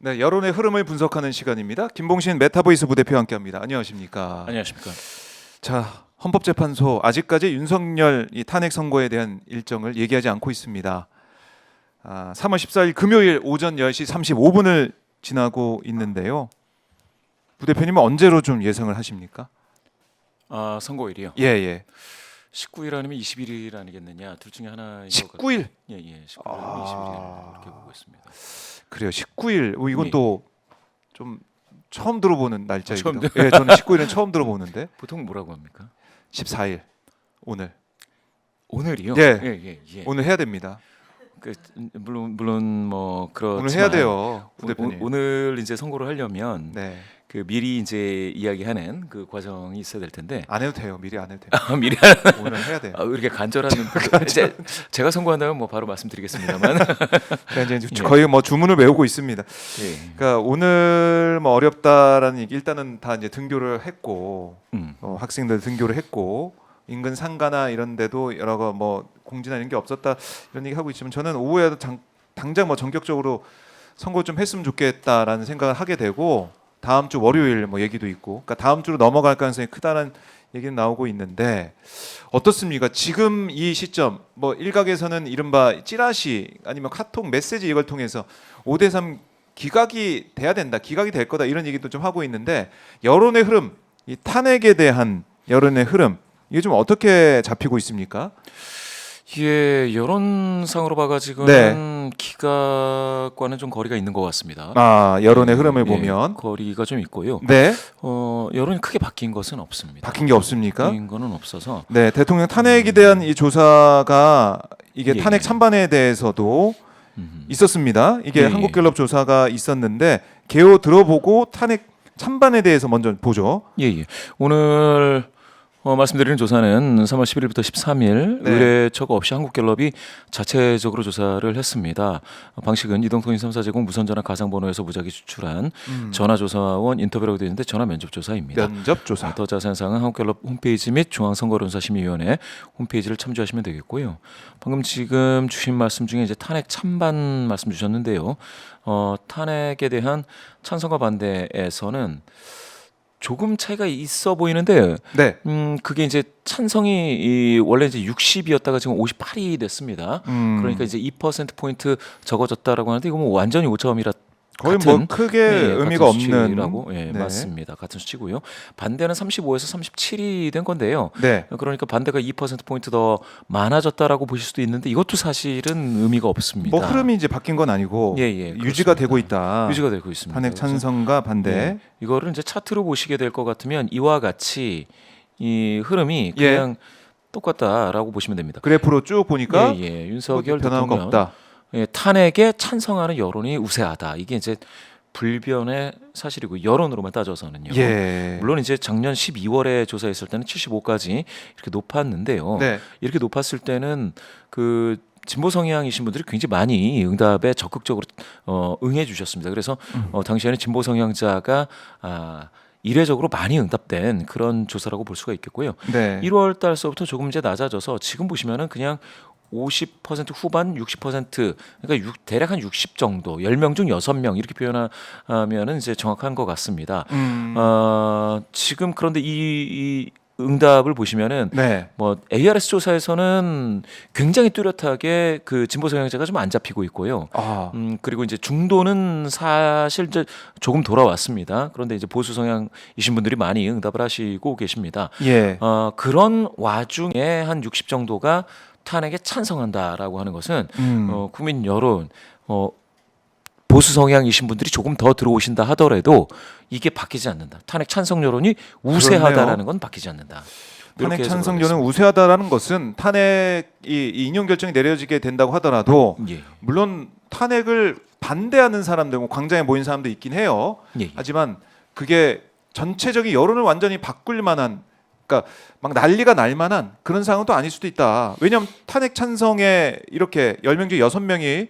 네, 여론의 흐름을 분석하는 시간입니다. 김봉신 메타보이스 부대표와 함께합니다. 안녕하십니까? 안녕하십니까? 자, 헌법재판소 아직까지 윤석열 이 탄핵 선고에 대한 일정을 얘기하지 않고 있습니다. 3월 14일 금요일 오전 10시 35분을 지나고 있는데요. 부대표님은 언제로 좀 예상을 하십니까? 선고일이요. 예. 19일 아니면 21일 아니겠느냐, 둘 중에 하나인 19일. 예, 19일 아니면 21일 이렇게 보고 있습니다. 그래요. 19일. 이건 예. 또 좀 처음 들어보는 날짜이기도. 처음 예, 저는 19일은 처음 들어보는데. 보통 뭐라고 합니까? 14일. 오늘. 오늘이요? 예. 예. 오늘 해야 됩니다. 물론 뭐 그렇지만 오늘 해야 돼요, 부대표님. 오늘 이제 선고를 하려면 네. 그 미리 이제 이야기하는 그 과정이 있어야 될 텐데. 안 해도 돼요. 미리 안 해도 돼요. 미리 오늘 해야 돼요. 이렇게 간절한 제가 선고한다면 뭐 바로 말씀드리겠습니다만. 그러니까 이제 예. 거의 뭐 주문을 외우고 있습니다. 예. 그러니까 오늘 뭐 어렵다라는 얘기 일단은 다 이제 등교를 했고 학생들 등교를 했고 인근 상가나 이런 데도 여러 거 뭐 공지나 이런 게 없었다 이런 얘기 하고 있지만 저는 오후에 당장 뭐 전격적으로 선고 좀 했으면 좋겠다라는 생각을 하게 되고 다음 주 월요일 뭐 얘기도 있고 그러니까 다음 주로 넘어갈 가능성이 크다는 얘기는 나오고 있는데 어떻습니까? 지금 이 시점 뭐 일각에서는 이른바 찌라시 아니면 카톡 메시지 이걸 통해서 5대3 기각이 돼야 된다. 기각이 될 거다. 이런 얘기도 좀 하고 있는데 여론의 흐름, 이 탄핵에 대한 여론의 흐름 이게 좀 어떻게 잡히고 있습니까? 예, 여론상으로 봐가지고는 기각과는 좀 거리가 있는 것 같습니다. 여론의 흐름을 예, 보면 거리가 좀 있고요. 네. 여론이 크게 바뀐 것은 없습니다. 바뀐 게 없습니까? 바뀐 거는 없어서. 네, 대통령 탄핵에 대한 이 조사가 이게 예, 탄핵 예. 찬반에 대해서도 있었습니다. 이게 예, 한국갤럽 조사가 있었는데 개요 들어보고 탄핵 찬반에 대해서 먼저 보죠. 예. 오늘 말씀드리는 조사는 3월 11일부터 13일 네. 의뢰처가 없이 한국갤럽이 자체적으로 조사를 했습니다. 방식은 이동통 인삼사제공 무선전화 가상번호에서 무작위 추출한 전화조사원 인터뷰라고 되어 있는데 전화 면접조사입니다. 면접조사. 더 자세한 사항은 한국갤럽 홈페이지 및 중앙선거론사심의위원회 홈페이지를 참조하시면 되겠고요. 방금 지금 주신 말씀 중에 이제 탄핵 찬반 말씀 주셨는데요. 탄핵에 대한 찬성과 반대에서는 조금 차이가 있어 보이는데, 네. 그게 이제 찬성이 원래 이제 60이었다가 지금 58이 됐습니다. 그러니까 이제 2% 포인트 적어졌다라고 하는데 이거 뭐 완전히 오차범위라. 거의 같은, 뭐 크게 의미가 같은 없는 수치라고 네. 맞습니다. 같은 수치고요. 반대는 35에서 37이 된 건데요. 네. 그러니까 반대가 2% 포인트 더 많아졌다라고 보실 수도 있는데 이것도 사실은 의미가 없습니다. 뭐 흐름이 이제 바뀐 건 아니고 예, 유지가 그렇습니다. 되고 있다. 유지가 되고 있습니다. 탄핵 그래서 찬성과 반대. 네, 이거를 이제 차트로 보시게 될 것 같으면 이와 같이 이 흐름이 예. 그냥 똑같다라고 보시면 됩니다. 그래프로 쭉 보니까 윤석열 변화가 대통령 없다. 탄핵에 찬성하는 여론이 우세하다. 이게 이제 불변의 사실이고 여론으로만 따져서는요. 예. 물론 이제 작년 12월에 조사했을 때는 75까지 이렇게 높았는데요. 네. 이렇게 높았을 때는 그 진보 성향이신 분들이 굉장히 많이 응답에 적극적으로 응해 주셨습니다. 그래서 당시에는 진보 성향자가 이례적으로 많이 응답된 그런 조사라고 볼 수가 있겠고요. 네. 1월 달서부터 조금 이제 낮아져서 지금 보시면은 그냥 50% 후반 60% 그러니까 대략 한 60 정도 10명 중 6명 이렇게 표현하면은 이제 정확한 것 같습니다. 지금 그런데 이 응답을 보시면은 네. 뭐 ARS 조사에서는 굉장히 뚜렷하게 그 진보 성향자가 좀 안 잡히고 있고요. 그리고 이제 중도는 사실 이제 조금 돌아왔습니다. 그런데 이제 보수 성향이신 분들이 많이 응답을 하시고 계십니다. 예. 그런 와중에 한 60 정도가 탄핵에 찬성한다라고 하는 것은 국민 여론 보수 성향이신 분들이 조금 더 들어오신다 하더라도 이게 바뀌지 않는다. 탄핵 찬성 여론이 우세하다라는 건 바뀌지 않는다. 탄핵 찬성료는 우세하다라는 것은 탄핵이 인용 결정이 내려지게 된다고 하더라도 예. 물론 탄핵을 반대하는 사람들, 뭐 광장에 모인 사람도 있긴 해요. 예. 하지만 그게 전체적인 여론을 완전히 바꿀 만한, 그러니까 막 난리가 날 만한 그런 상황은 또 아닐 수도 있다. 왜냐하면 탄핵 찬성에 이렇게 10명 중 6명이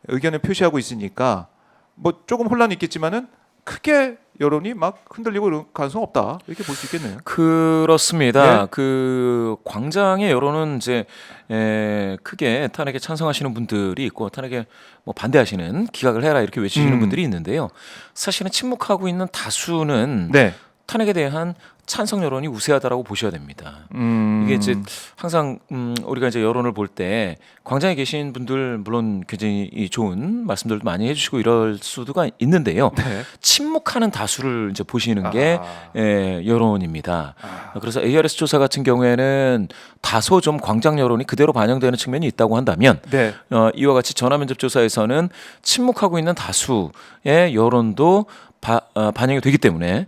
의견을 표시하고 있으니까 뭐 조금 혼란이 있겠지만은 크게 여론이 막 흔들리고 이런 가능성 없다 이렇게 볼 수 있겠네요. 그렇습니다. 예? 그 광장의 여론은 이제 크게 탄핵에 찬성하시는 분들이 있고 탄핵에 뭐 반대하시는 기각을 해라 이렇게 외치시는 분들이 있는데요. 사실은 침묵하고 있는 다수는 네. 탄핵에 대한 찬성 여론이 우세하다라고 보셔야 됩니다. 이게 이제 항상 우리가 이제 여론을 볼 때 광장에 계신 분들 물론 굉장히 좋은 말씀들도 많이 해주시고 이럴 수도가 있는데요. 네. 침묵하는 다수를 이제 보시는 게 아. 여론입니다. 그래서 ARS 조사 같은 경우에는 다소 좀 광장 여론이 그대로 반영되는 측면이 있다고 한다면 네. 이와 같이 전화면접 조사에서는 침묵하고 있는 다수의 여론도 반영이 되기 때문에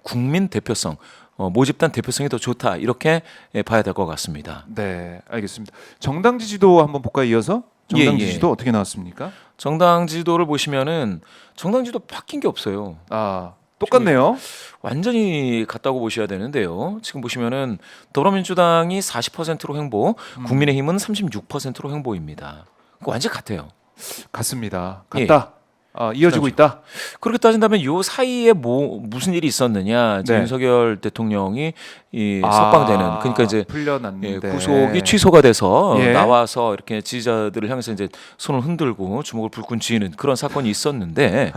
국민 대표성, 모집단 대표성이 더 좋다 이렇게 봐야 될 것 같습니다. 네, 알겠습니다. 정당 지지도 한번 볼까요? 이어서 정당 예. 지지도 어떻게 나왔습니까? 정당 지지도를 보시면은 정당 지지도 바뀐 게 없어요. 아, 똑같네요. 완전히 같다고 보셔야 되는데요. 지금 보시면은 더불어민주당이 40%로 횡보, 국민의힘은 36%로 횡보입니다. 완전 같아요. 같습니다. 같다. 이어지고 있다. 그렇게 따진다면 요 사이에 무슨 일이 있었느냐? 이제 네. 윤석열 대통령이 석방되는 그러니까 이제 풀려났는데 구속이 취소가 돼서 예. 나와서 이렇게 지지자들을 향해서 이제 손을 흔들고 주먹을 불끈 쥐는 그런 사건이 있었는데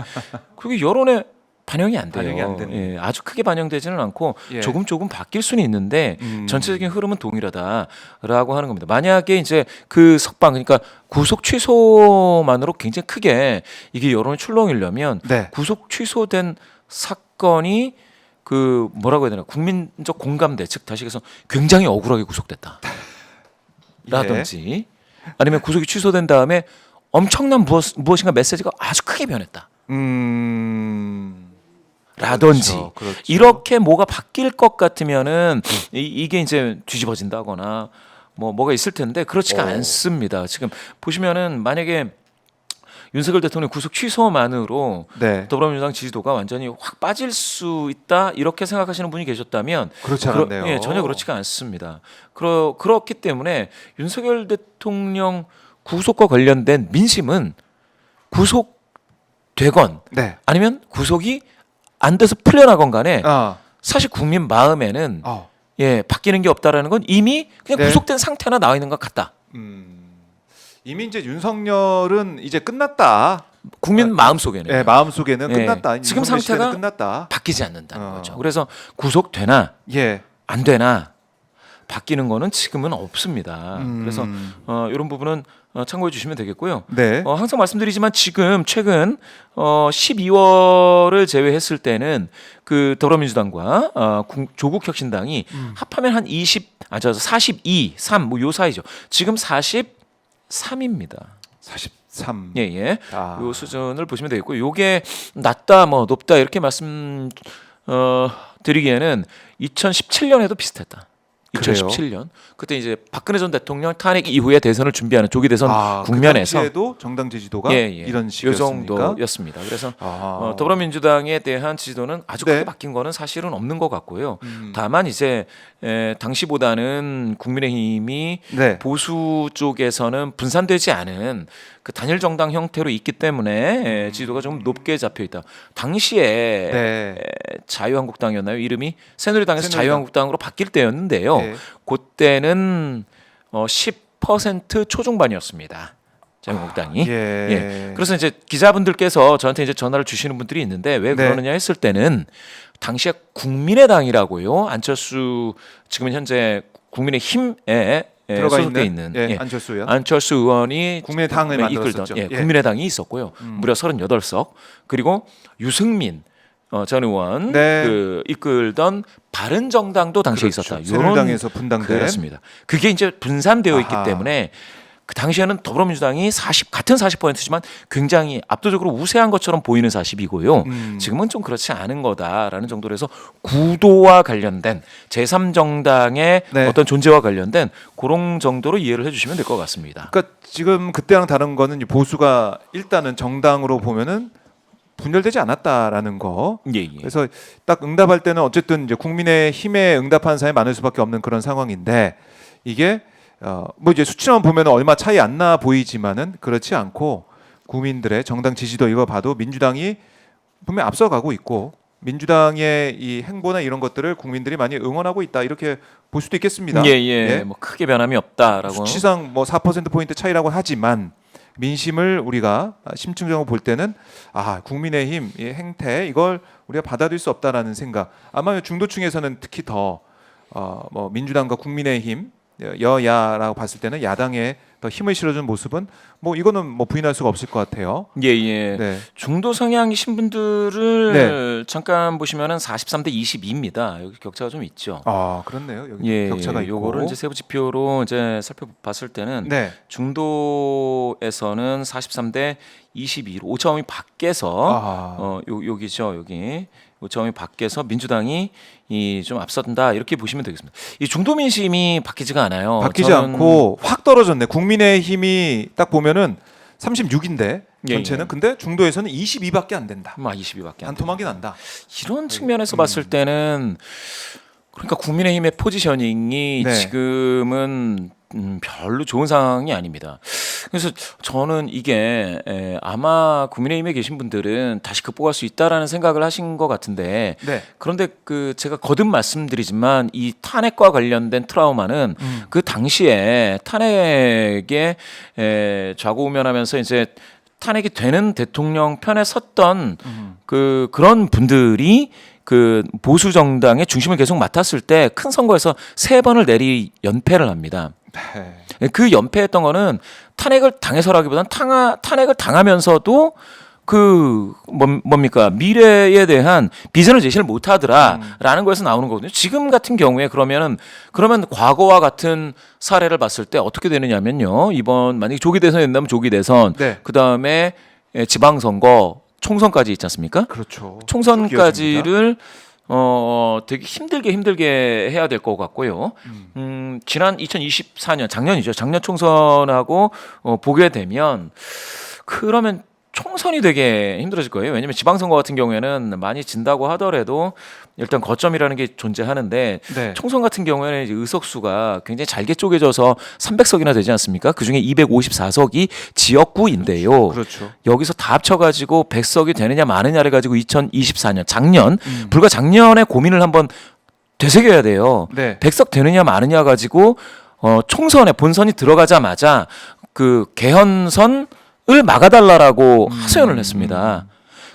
그게 여론에 반영이 안 돼요. 반영이 안 되는. 아주 크게 반영되지는 않고 예. 조금 바뀔 수는 있는데 전체적인 흐름은 동일하다라고 하는 겁니다. 만약에 이제 그 석방 그러니까 구속 취소만으로 굉장히 크게 이게 여론이 출렁이려면 네. 구속 취소된 사건이 그 뭐라고 해야 되나 국민적 공감대 즉 다시 해서 굉장히 억울하게 구속됐다 라든지 아니면 구속이 취소된 다음에 엄청난 무엇인가 메시지가 아주 크게 변했다 라든지 그렇죠. 이렇게 뭐가 바뀔 것 같으면은 이게 이제 뒤집어진다거나 뭐가 있을 텐데 그렇지가 않습니다. 지금 보시면은 만약에 윤석열 대통령 구속 취소만으로 네. 더불어민주당 지지도가 완전히 확 빠질 수 있다 이렇게 생각하시는 분이 계셨다면 그렇지 않네요. 전혀 그렇지가 않습니다. 그렇기 때문에 윤석열 대통령 구속과 관련된 민심은 구속되건 네. 아니면 구속이 안 돼서 풀려나건 간에 아. 사실 국민 마음에는 바뀌는 게 없다라는 건 이미 그냥 네. 구속된 상태나 나와 있는 것 같다. 이미 이제 윤석열은 이제 끝났다. 국민 마음속에는 네, 마음속에는 예. 끝났다. 지금 윤석열 시대는 상태가 끝났다. 바뀌지 않는다는 거죠. 그래서 구속되나 예. 안 되나 바뀌는 거는 지금은 없습니다. 그래서 이런 부분은 참고해 주시면 되겠고요. 네. 항상 말씀드리지만 지금 최근 12월을 제외했을 때는 그 더불어민주당과 조국혁신당이 합하면 한 42, 3 뭐 요 사이죠. 지금 43입니다. 43. 예. 아. 요 수준을 보시면 되겠고 요게 낮다 뭐 높다 이렇게 말씀 드리기에는 2017년에도 비슷했다. 2017년 그때 이제 박근혜 전 대통령 탄핵 이후에 대선을 준비하는 조기 대선 국면에서 그 당시에도 정당 지지도가 이런 요 식이었습니까? 정도였습니다. 그래서 더불어민주당에 대한 지지도는 아주 크게 바뀐 거는 사실은 없는 것 같고요. 다만 이제 당시보다는 국민의힘이 보수 쪽에서는 분산되지 않은 그 단일 정당 형태로 있기 때문에 지지도가 좀 높게 잡혀 있다. 당시에 자유한국당이었나요? 이름이 새누리당에서 자유한국당으로 바뀔 때였는데요. 그때는 10% 초중반이었습니다. 자유한국당이. 그래서 이제 기자분들께서 저한테 이제 전화를 주시는 분들이 있는데 왜 그러느냐 했을 때는 당시에 국민의당이라고요. 안철수 지금은 현재 국민의힘에 소속돼 있는 안철수 의원. 안철수 의원이 국민의당을 만들었었죠. 국민의당이 있었고요. 무려 38석. 그리고 유승민 전 의원 그 이끌던 바른정당도 당시에 있었다. 새누리당에서 분당된. 그렇습니다. 그게 이제 분산되어 있기 때문에 그 당시에는 더불어민주당이 같은 40%지만 굉장히 압도적으로 우세한 것처럼 보이는 40이고요. 지금은 좀 그렇지 않은 거다라는 정도로 해서 구도와 관련된 제3정당의 어떤 존재와 관련된 그런 정도로 이해를 해주시면 될 것 같습니다. 그러니까 지금 그때랑 다른 거는 보수가 일단은 정당으로 보면은 분열되지 않았다라는 거. 그래서 딱 응답할 때는 어쨌든 이제 국민의힘에 응답하는 사람이 많을 수밖에 없는 그런 상황인데 이게 뭐 이제 수치만 보면 얼마 차이 안 나 보이지만은 그렇지 않고 국민들의 정당 지지도 이거 봐도 민주당이 분명 앞서가고 있고 민주당의 이 행보나 이런 것들을 국민들이 많이 응원하고 있다 이렇게 볼 수도 있겠습니다. 예. 뭐 크게 변함이 없다라고. 수치상 뭐 4%포인트 차이라고 하지만 민심을 우리가 심층적으로 볼 때는 국민의힘 이 행태 이걸 우리가 받아들일 수 없다라는 생각. 아마 중도층에서는 특히 더 뭐 민주당과 국민의힘 여야라고 봤을 때는 야당에 더 힘을 실어준 모습은 뭐 이거는 뭐 부인할 수가 없을 것 같아요. 예. 네. 중도 성향이신 분들을 네. 잠깐 보시면은 43대 22입니다. 여기 격차가 좀 있죠. 그렇네요. 여기 격차가 있고. 요거를 이제 세부 지표로 이제 살펴봤을 때는 네. 중도에서는 43대 22로 5점이 밖에서 여기죠. 여기 5점이 밖에서 민주당이 좀 앞선다 이렇게 보시면 되겠습니다. 이 중도 민심이 바뀌지가 않아요. 바뀌지 않고 확 떨어졌네. 국민의힘이 딱 보면은 36인데 전체는 근데 중도에서는 22밖에 안 된다. 22밖에 안 반토막이 난다. 이런 측면에서 봤을 때는 그러니까 국민의힘의 포지셔닝이 네. 지금은 별로 좋은 상황이 아닙니다. 그래서 저는 이게 아마 국민의힘에 계신 분들은 다시 극복할 수 있다라는 생각을 하신 것 같은데 네. 그런데 제가 거듭 말씀드리지만 이 탄핵과 관련된 트라우마는 그 당시에 탄핵에 좌고우면하면서 이제 탄핵이 되는 대통령 편에 섰던 그런 분들이 그 보수 정당의 중심을 계속 맡았을 때 큰 선거에서 3번을 내리 연패를 합니다. 네. 그 연패했던 거는 탄핵을 당해서라기보다는 탄핵을 당하면서도 뭡니까 미래에 대한 비전을 제시를 못하더라라는 거에서 나오는 거거든요. 지금 같은 경우에 그러면 과거와 같은 사례를 봤을 때 어떻게 되느냐면요. 이번 만약에 조기 대선이 된다면 조기 대선, 네. 그 다음에 지방선거, 총선까지 있지 않습니까? 그렇죠. 총선까지를 되게 힘들게 해야 될 것 같고요. 지난 2024년 작년이죠. 작년 총선하고 보게 되면 그러면 총선이 되게 힘들어질 거예요. 왜냐하면 지방선거 같은 경우에는 많이 진다고 하더라도 일단 거점이라는 게 존재하는데 네. 총선 같은 경우에는 이제 의석수가 굉장히 잘게 쪼개져서 300석이나 되지 않습니까? 그중에 254석이 지역구인데요. 그렇죠. 여기서 다 합쳐가지고 100석이 되느냐 마느냐를 가지고 2024년 작년 불과 작년에 고민을 한번 되새겨야 돼요. 네. 100석 되느냐 마느냐 가지고 총선에 본선이 들어가자마자 그 개헌선을 막아달라라고 하소연을 했습니다.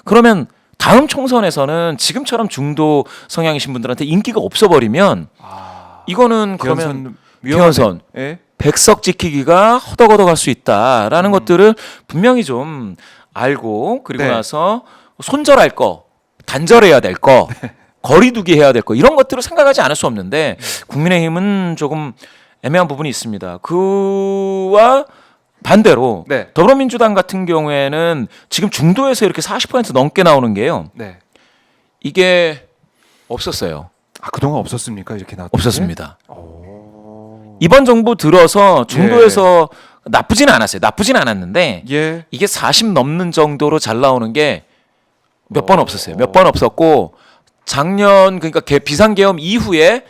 그러면 다음 총선에서는 지금처럼 중도 성향이신 분들한테 인기가 없어버리면 이거는 그러면 개헌선 예? 100석 지키기가 허덕허덕할 수 있다라는 것들을 분명히 좀 알고 그리고 네. 나서 손절할 거, 단절해야 될 거, 거리두기 해야 될 거 이런 것들을 생각하지 않을 수 없는데 국민의힘은 조금 애매한 부분이 있습니다. 그와 반대로 네. 더불어민주당 같은 경우에는 지금 중도에서 이렇게 40% 넘게 나오는 게요. 네. 이게 없었어요. 그동안 없었습니까? 이렇게 나왔던 없었습니다. 게? 오. 이번 정부 들어서 중도에서 나쁘진 않았어요. 나쁘진 않았는데 예. 이게 40 넘는 정도로 잘 나오는 게 몇 번 없었어요. 몇 번 없었고 작년 그러니까 비상계엄 이후에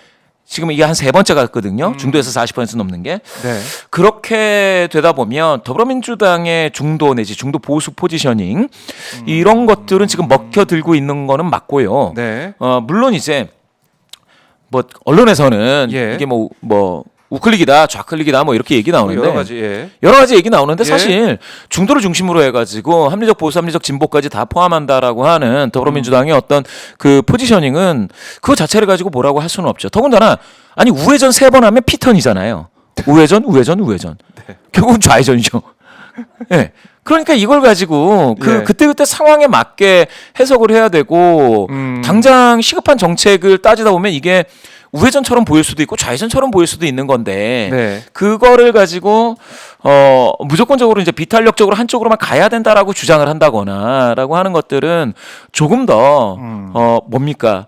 지금 이게 한 3번째 갔거든요. 중도에서 40% 넘는 게. 네. 그렇게 되다 보면 더불어민주당의 중도 내지 중도 보수 포지셔닝 이런 것들은 지금 먹혀들고 있는 거는 맞고요. 네. 물론 이제 뭐 언론에서는 예. 이게 뭐 우클릭이다, 좌클릭이다 뭐 이렇게 얘기 나오는데 여러 가지 얘기 나오는데 예. 사실 중도를 중심으로 해가지고 합리적 보수, 합리적 진보까지 다 포함한다라고 하는 더불어민주당의 어떤 그 포지셔닝은 그거 자체를 가지고 뭐라고 할 수는 없죠. 더군다나 아니 우회전 3번 하면 피턴이잖아요. 우회전. 네. 결국은 좌회전이죠. 네. 그러니까 이걸 가지고 그때 상황에 맞게 해석을 해야 되고 당장 시급한 정책을 따지다 보면 이게 우회전처럼 보일 수도 있고 좌회전처럼 보일 수도 있는 건데 네. 그거를 가지고 무조건적으로 이제 비탄력적으로 한쪽으로만 가야 된다라고 주장을 한다거나라고 하는 것들은 조금 더 뭡니까?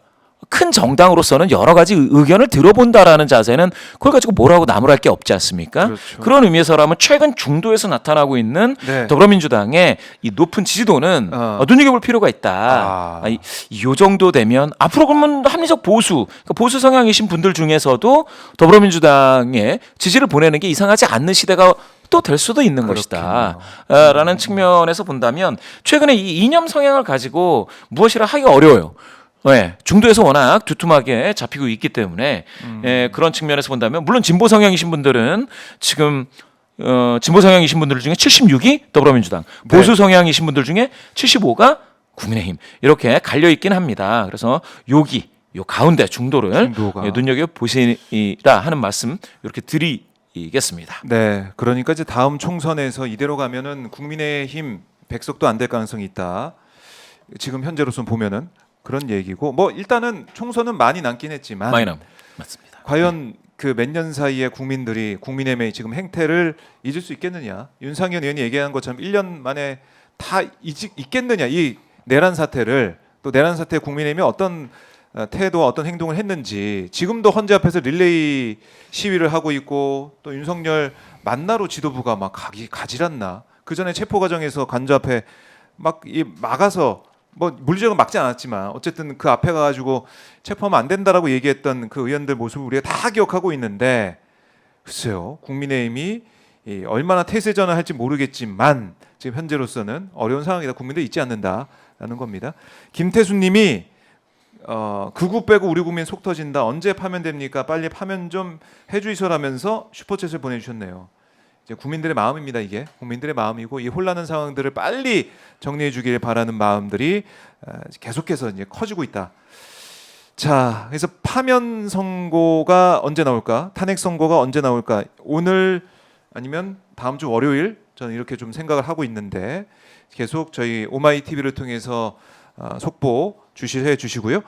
큰 정당으로서는 여러 가지 의견을 들어본다라는 자세는 그걸 가지고 뭐라고 나무랄 게 없지 않습니까? 그렇죠. 그런 의미에서라면 최근 중도에서 나타나고 있는 네. 더불어민주당의 이 높은 지지도는 눈여겨볼 필요가 있다. 이 정도 되면 앞으로 그러면 합리적 보수, 그러니까 보수 성향이신 분들 중에서도 더불어민주당에 지지를 보내는 게 이상하지 않는 시대가 또 될 수도 있는 것이다. 라는 측면에서 본다면 최근에 이 이념 성향을 가지고 무엇이라 하기가 어려워요. 중도에서 워낙 두툼하게 잡히고 있기 때문에 그런 측면에서 본다면 물론 진보 성향이신 분들은 지금 진보 성향이신 분들 중에 76이 더불어민주당, 네. 보수 성향이신 분들 중에 75가 국민의힘 이렇게 갈려 있긴 합니다. 그래서 여기 요 가운데 중도를 중도가. 눈여겨 보시라 하는 말씀 이렇게 드리겠습니다. 네, 그러니까 이제 다음 총선에서 이대로 가면은 국민의힘 백석도 안 될 가능성이 있다. 지금 현재로서는 보면은 그런 얘기고, 뭐 일단은 총선은 많이 남긴 했지만 많이 맞습니다. 과연 그 몇 년 사이에 국민들이 국민의힘의 지금 행태를 잊을 수 있겠느냐? 윤상현 의원이 얘기한 것처럼 1년 만에 다 잊겠느냐? 이 내란 사태를, 또 내란 사태 국민의힘이 어떤 태도와 어떤 행동을 했는지. 지금도 헌재 앞에서 릴레이 시위를 하고 있고, 또 윤석열 만나러 지도부가 막 가질 않나? 그 전에 체포 과정에서 관저 앞에 막 막아서, 뭐 물리적으로 막지 않았지만 어쨌든 그 앞에 가가지고 체포하면 안 된다라고 얘기했던 그 의원들 모습을 우리가 다 기억하고 있는데, 글쎄요, 국민의힘이 얼마나 태세전을 할지 모르겠지만 지금 현재로서는 어려운 상황이다. 국민들 잊지 않는다라는 겁니다. 김태수님이 극우 빼고 우리 국민 속 터진다. 언제 파면됩니까? 빨리 파면 좀 해주이소라면서 슈퍼챗을 보내주셨네요. 이제 국민들의 마음입니다. 이게 국민들의 마음이고, 이 혼란한 상황들을 빨리 정리해 주기를 바라는 마음들이 계속해서 이제 커지고 있다. 자, 그래서 파면 선고가 언제 나올까? 탄핵 선고가 언제 나올까? 오늘 아니면 다음 주 월요일, 저는 이렇게 좀 생각을 하고 있는데, 계속 저희 오마이 TV를 통해서 속보 주시해 주시고요.